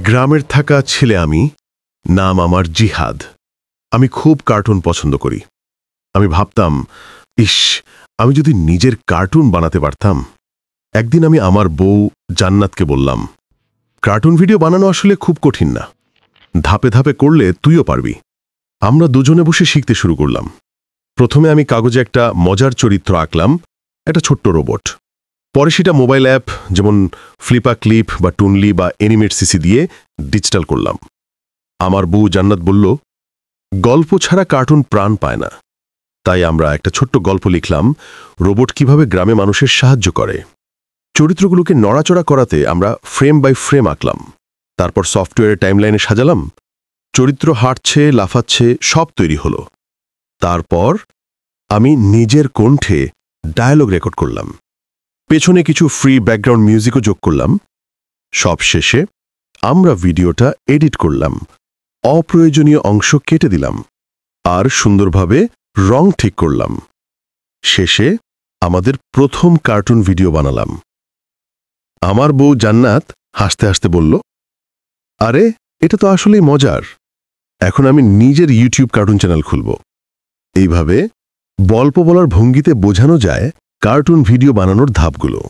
গ্রামের থাকা ছেলে আমি, নাম আমার জিহাদ। আমি খুব কার্টুন পছন্দ করি। আমি ভাবতাম, ইস, আমি যদি নিজের কার্টুন বানাতে পারতাম। একদিন আমি আমার বউ জান্নাতকে বললাম, কার্টুন ভিডিও বানানো আসলে খুব কঠিন না, ধাপে ধাপে করলে তুইও পারবি। আমরা দুজনে বসে শিখতে শুরু করলাম। প্রথমে আমি কাগজে একটা মজার চরিত্র আঁকলাম, একটা ছোট্ট রোবট। পরে সেটা মোবাইল অ্যাপ যেমন ফ্লিপা ক্লিপ বা টুনলি বা অ্যানিমেট সিসি দিয়ে ডিজিটাল করলাম। আমার বউ জান্নাত বলল, গল্প ছাড়া কার্টুন প্রাণ পায় না। তাই আমরা একটা ছোট্ট গল্প লিখলাম, রোবট কিভাবে গ্রামে মানুষের সাহায্য করে। চরিত্রগুলোকে নড়াচড়া করাতে আমরা ফ্রেম বাই ফ্রেম আঁকলাম। তারপর সফটওয়্যারের টাইমলাইনে সাজালাম। চরিত্র হাঁটছে, লাফাচ্ছে, সব তৈরি হলো। তারপর আমি নিজের কণ্ঠে ডায়ালগ রেকর্ড করলাম। পেছনে কিছু ফ্রি ব্যাকগ্রাউন্ড মিউজিকও যোগ করলাম। সব শেষে আমরা ভিডিওটা এডিট করলাম, অপ্রয়োজনীয় অংশ কেটে দিলাম আর সুন্দরভাবে রং ঠিক করলাম। শেষে আমাদের প্রথম কার্টুন ভিডিও বানালাম। আমার বউ জান্নাত হাসতে হাসতে বলল, আরে, এটা তো আসলেই মজার। এখন আমি নিজের ইউটিউব কার্টুন চ্যানেল খুলব। এইভাবে গল্প বলার ভঙ্গিতে বোঝানো যায় কার্টুন ভিডিও বানানোর ধাপগুলো।